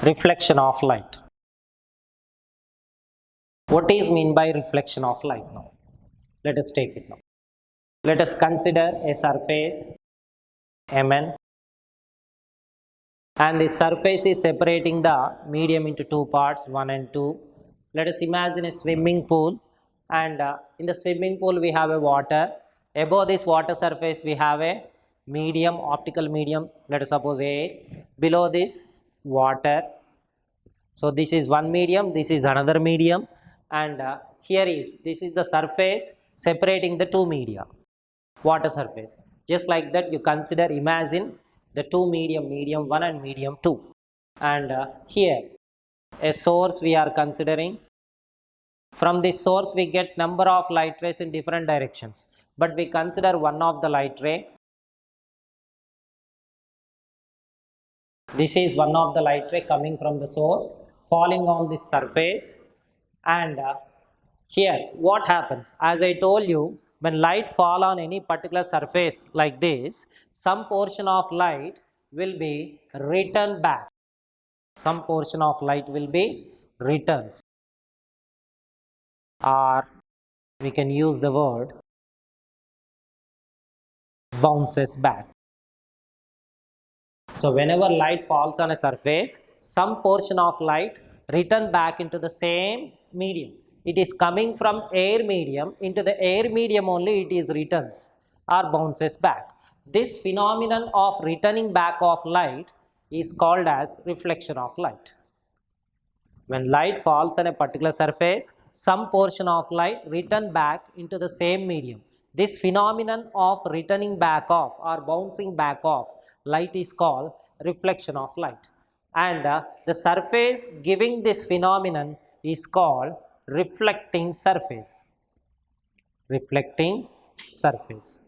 Reflection of light. What is mean by reflection of light now? Let us take it now. Let us consider a surface Mn, and the surface is separating the medium into two parts, 1 and 2. Let us imagine a swimming pool, and in the swimming pool we have a water. Above this water surface we have a medium, optical medium, let us suppose air. Below this, water. So this is one medium, this is another medium, and this is the surface separating the two media, water surface. Just like that, you consider, imagine the two medium, medium 1 and medium 2, and here a source we are considering. From this source we get number of light rays in different directions, but we consider one of the light ray. This is one of the light ray coming from the source, falling on this surface, and here what happens, as I told you, when light fall on any particular surface like this, some portion of light will be returned back. Some portion of light will be returned, or we can use the word bounces back. So whenever light falls on a surface, some portion of light return back into the same medium. It is coming from air medium into the air medium only, it is returns or bounces back. This phenomenon of returning back of light is called as reflection of light. When light falls on a particular surface, some portion of light return back into the same medium. This phenomenon of returning back of or bouncing back of light is called reflection of light. And the surface giving this phenomenon is called reflecting surface. Reflecting surface.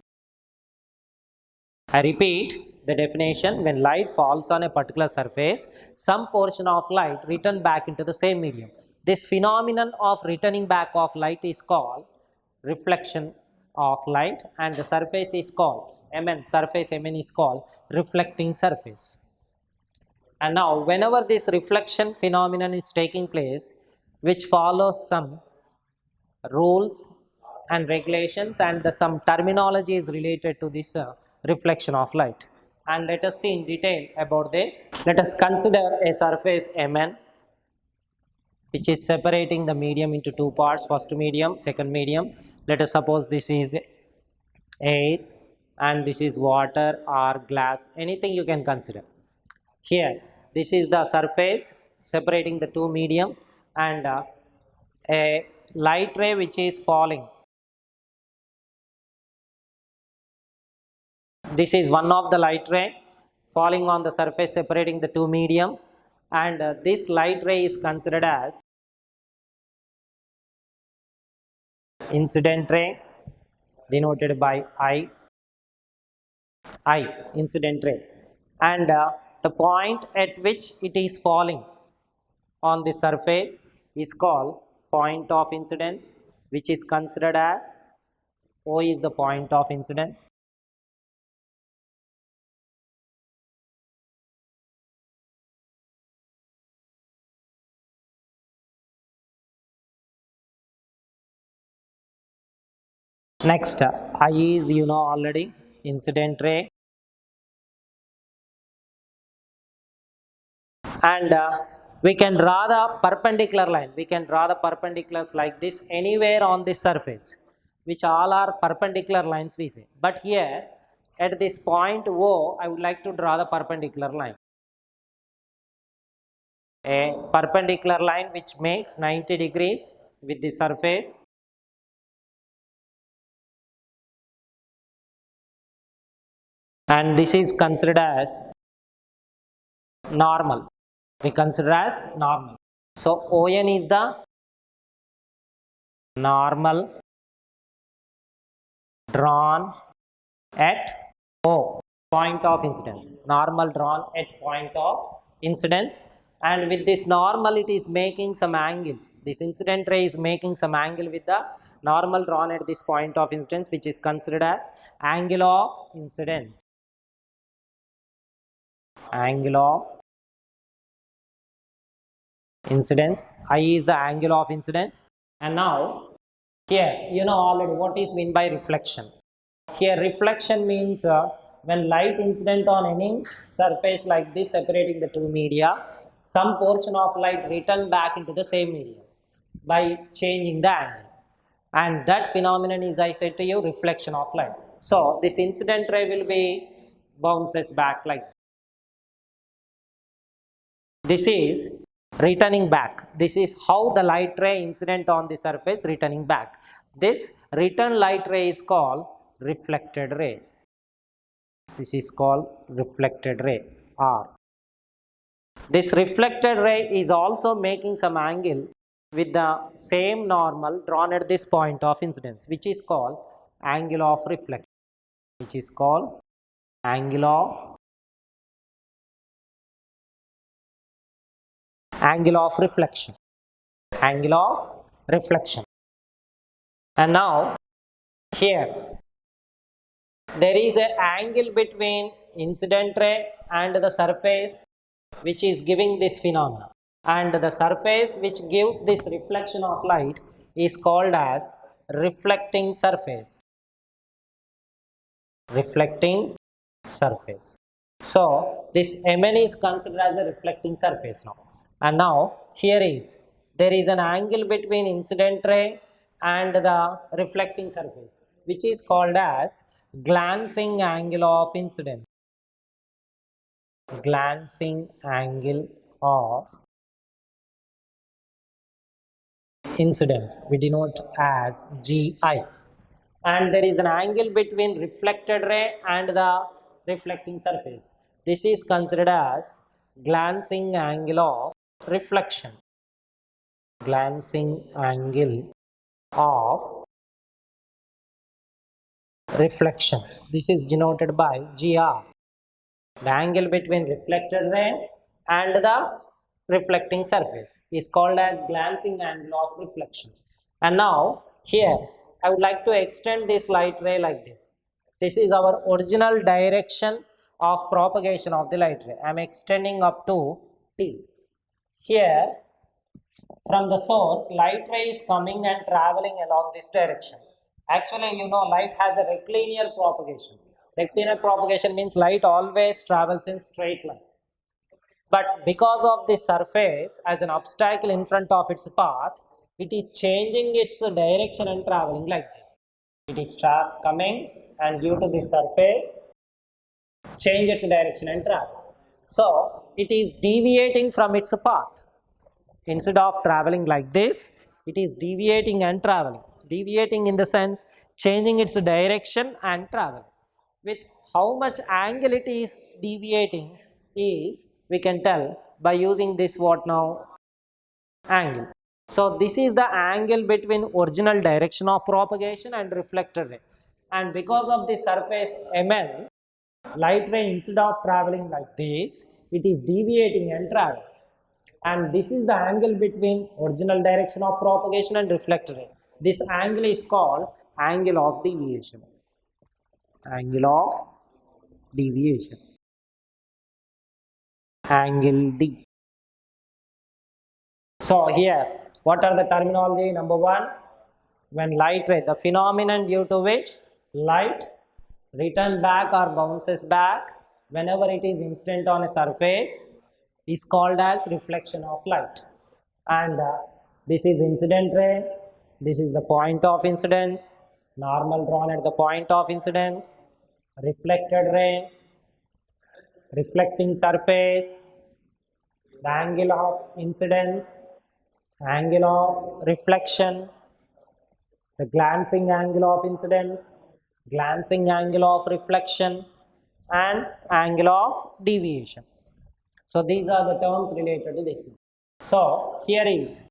I repeat the definition: when light falls on a particular surface, some portion of light return back into the same medium. This phenomenon of returning back of light is called reflection of light, and the surface is called Mn, surface Mn is called reflecting surface. And now whenever this reflection phenomenon is taking place, which follows some rules and regulations, and some terminology is related to this reflection of light, and let us see in detail about this. Let us consider a surface Mn, which is separating the medium into two parts, first medium, second medium. Let us suppose this is air and this is water or glass, anything you can consider. Here this is the surface separating the two medium, and a light ray which is falling. This is one of the light ray falling on the surface separating the two medium, and this light ray is considered as incident ray, denoted by I, incident ray, and the point at which it is falling on the surface is called point of incidence, which is considered as O is the point of incidence. Next, I is, you know already, incident ray, and we can draw the perpendicular line. We can draw the perpendiculars like this anywhere on this surface, which all are perpendicular lines we say. But here at this point O, I would like to draw the perpendicular line. A perpendicular line which makes 90 degrees with the surface, and this is considered as normal. We consider as normal. So ON is the normal drawn at O, point of incidence. Normal drawn at point of incidence, and with this normal it is making some angle. This incident ray is making some angle with the normal drawn at this point of incidence, which is considered as angle of incidence. Angle of Incidence. I is the angle of incidence. And now here you know already what is meant by reflection. Here reflection means when light incident on any surface like this separating the two media, some portion of light return back into the same medium by changing the angle. And that phenomenon is, I said to you, reflection of light. So this incident ray will be bounces back like this is returning back. This is how the light ray incident on the surface returning back. This return light ray is called reflected ray. This is called reflected ray R. This reflected ray is also making some angle with the same normal drawn at this point of incidence, which is called angle of reflection. Which is called angle of reflection. Angle of reflection. And now here there is an angle between incident ray and the surface which is giving this phenomena, and the surface which gives this reflection of light is called as reflecting surface. Reflecting surface. So this Mn is considered as a reflecting surface now. And now here is there is an angle between incident ray and the reflecting surface which is called as glancing angle of incidence. Glancing angle of incidence we denote as GI. And there is an angle between reflected ray and the reflecting surface. This is considered as glancing angle of reflection. Glancing angle of reflection. This is denoted by GR. The angle between reflected ray and the reflecting surface is called as glancing angle of reflection. And now here I would like to extend this light ray like this. This is our original direction of propagation of the light ray. I am extending up to T. Here from the source, light ray is coming and traveling along this direction. Actually, you know, light has a rectilinear propagation. Rectilinear propagation means light always travels in straight line. But because of the surface as an obstacle in front of its path, it is changing its direction and traveling like this. It is coming, and due to the surface, change its direction and travel. So it is deviating from its path. Instead of traveling like this, it is deviating and traveling. Deviating in the sense changing its direction and travel. With how much angle it is deviating is we can tell by using this what now angle. So this is the angle between original direction of propagation and reflected ray. And because of the surface Mn, light ray instead of traveling like this, it is deviating and traveling. And this is the angle between original direction of propagation and reflected ray. This angle is called angle of deviation. Angle of deviation. Angle D. So here, what are the terminology? Number one, when light ray, the phenomenon due to which light return back or bounces back whenever it is incident on a surface is called as reflection of light. And this is incident ray, this is the point of incidence, normal drawn at the point of incidence, reflected ray, reflecting surface, the angle of incidence, angle of reflection, the glancing angle of incidence, glancing angle of reflection, and angle of deviation. So these are the terms related to this. So here is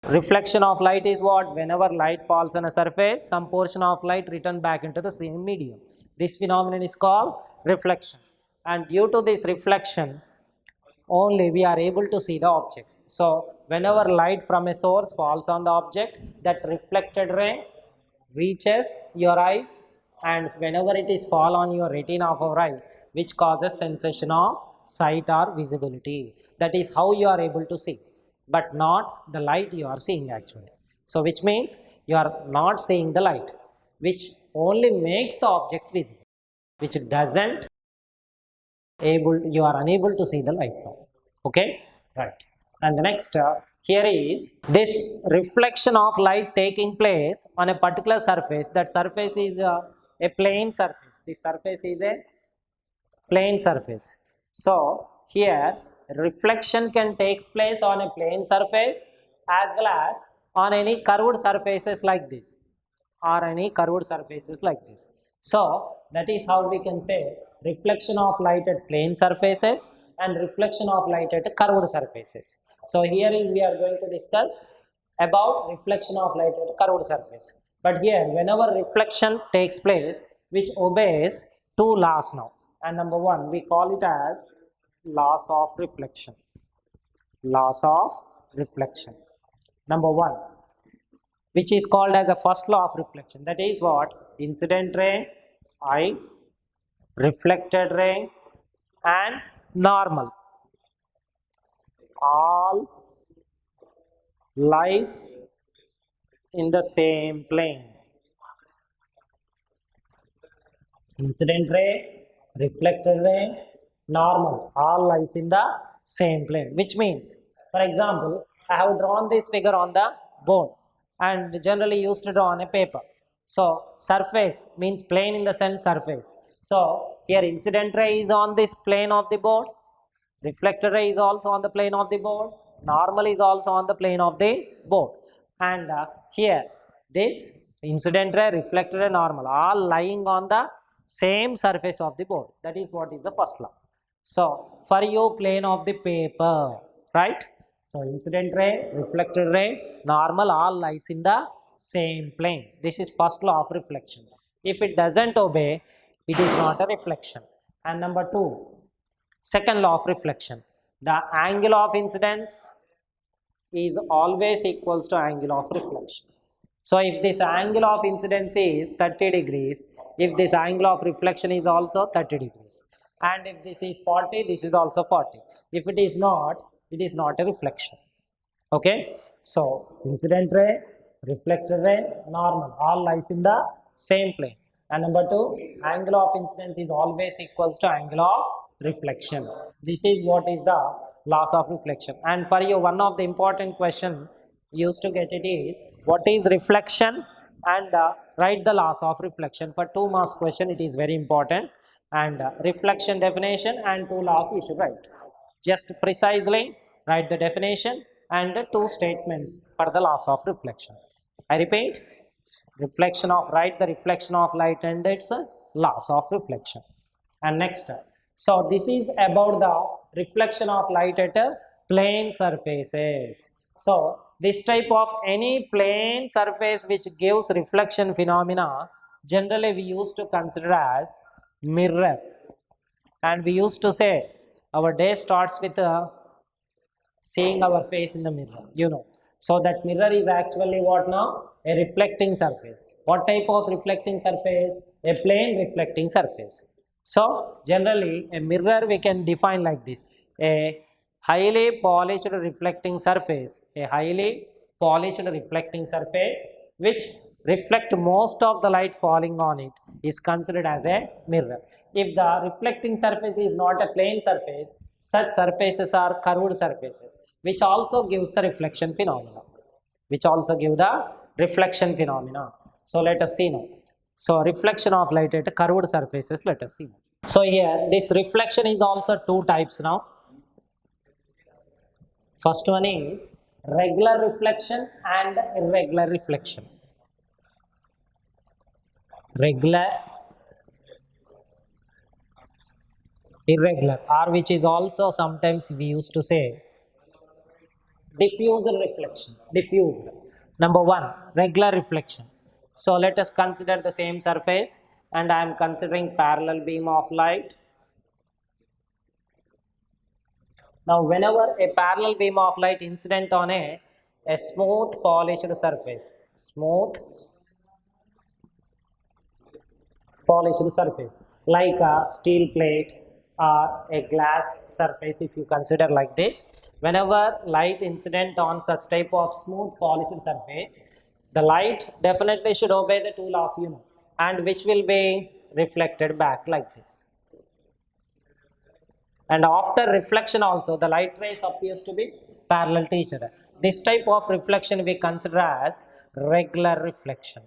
reflection of light is what? Whenever light falls on a surface, some portion of light return back into the same medium. This phenomenon is called reflection. And due to this reflection, only we are able to see the objects. So whenever light from a source falls on the object, that reflected ray reaches your eyes, and whenever it is fall on your retina of our eye, which causes sensation of sight or visibility. That is how you are able to see. but not the light you are seeing actually. So which means you are not seeing the light, which only makes the objects visible, which doesn't you are unable to see the light now. Okay, right. And the next here is this reflection of light taking place on a particular surface. That surface is a plane surface. This surface is a plane surface. So here reflection can take place on a plane surface as well as on any curved surfaces like this, or any curved surfaces like this. So that is how we can say reflection of light at plane surfaces and reflection of light at curved surfaces. So here is we are going to discuss about reflection of light at curved surface. But here whenever reflection takes place, which obeys two laws now, and number one we call it as laws of reflection. Laws of reflection. Number one, which is called as a first law of reflection. That is what? Incident ray, I, reflected ray, and normal all lies in the same plane. Incident ray, reflected ray, normal all lies in the same plane. Which means, for example, I have drawn this figure on the board and generally used to draw on a paper. So surface means plane in the sense surface. So here incident ray is on this plane of the board, reflected ray is also on the plane of the board, normal is also on the plane of the board, and here this incident ray, reflected ray, normal all lying on the same surface of the board. That is what is the first law. So for you plane of the paper, right? So incident ray, reflected ray, normal all lies in the same plane. This is first law of reflection. If it doesn't obey, it is not a reflection. And number two, second law of reflection, the angle of incidence is always equals to angle of reflection. So if this angle of incidence is 30 degrees, if this angle of reflection is also 30 degrees, and if this is 40, this is also 40. If it is not a reflection. Okay, so incident ray, reflected ray, normal all lies in the same plane. And number two, angle of incidence is always equals to angle of reflection. This is what is the laws of reflection. And for you, one of the important question used to get it is what is reflection, and write the laws of reflection. For 2 marks question it is very important, and reflection definition and 2 laws you should write. Just precisely write the definition and the 2 statements for the laws of reflection. I repeat, reflection of light, the reflection of light and its laws of reflection. And next, so this is about the reflection of light at plane surfaces. So this type of any plane surface which gives reflection phenomena, generally we used to consider as mirror. And we used to say our day starts with seeing our face in the mirror. So that mirror is actually what now? A reflecting surface. What type of reflecting surface? A plane reflecting surface. So generally a mirror we can define like this: a highly polished reflecting surface, which reflect most of the light falling on it is considered as a mirror. If the reflecting surface is not a plane surface, such surfaces are curved surfaces, which also gives the reflection phenomena. So let us see now. So reflection of light at curved surfaces, let us see. So here this reflection is also 2 types now. First one is regular reflection and irregular reflection. Regular, irregular, or which is also sometimes we used to say diffused reflection. Diffused. Number one, regular reflection. So let us consider the same surface, and I am considering parallel beam of light. Now whenever a parallel beam of light incident on a smooth polished surface, like a steel plate or a glass surface, if you consider like this, Whenever light incident on such type of smooth polished surface, the light definitely should obey the two laws, and which will be reflected back like this. And after reflection also, the light rays appears to be parallel to each other. This type of reflection we consider as regular reflection.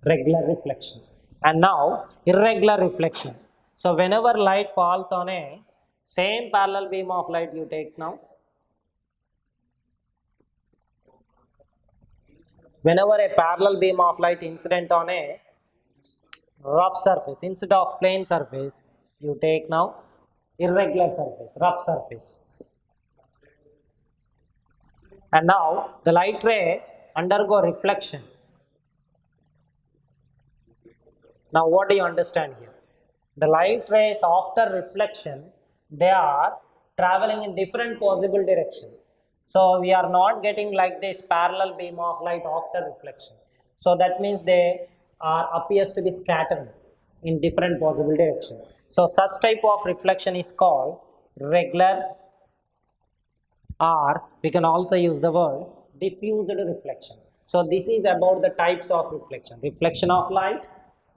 Regular reflection. And now irregular reflection. So whenever light falls on a same parallel beam of light, you take now. Whenever a parallel beam of light incident on a rough surface, instead of plane surface, you take now irregular surface, rough surface. And now the light ray undergo reflection. Now what do you understand here? The light rays after reflection, they are traveling in different possible direction. So we are not getting like this parallel beam of light after reflection. So that means they are appears to be scattered in different possible direction. So such type of reflection is called regular, or we can also use the word diffused reflection. So this is about the types of reflection. Reflection of light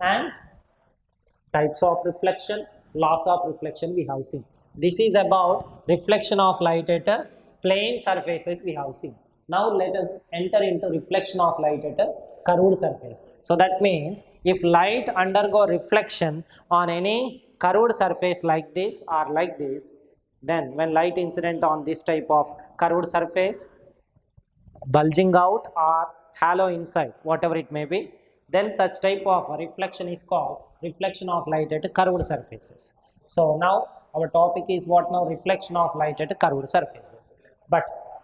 and types of reflection, laws of reflection we have seen. This is about reflection of light at a plane surfaces we have seen. Now let us enter into reflection of light at a curved surface. So that means if light undergo reflection on any curved surface like this or like this, then when light incident on this type of curved surface, bulging out or halo inside, whatever it may be, then such type of reflection is called reflection of light at curved surfaces. So now our topic is what now? Reflection of light at curved surfaces. But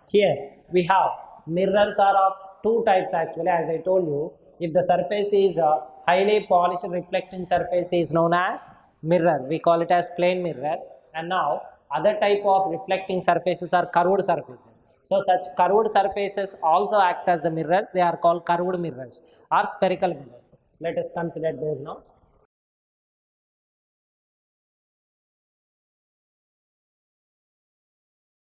here we have mirrors are of two types actually, as I told you. If the surface is a highly polished reflecting surface is known as mirror, we call it as plane mirror. And now other type of reflecting surfaces are curved surfaces. So such curved surfaces also act as the mirrors. They are called curved mirrors or spherical mirrors. Let us consider those now.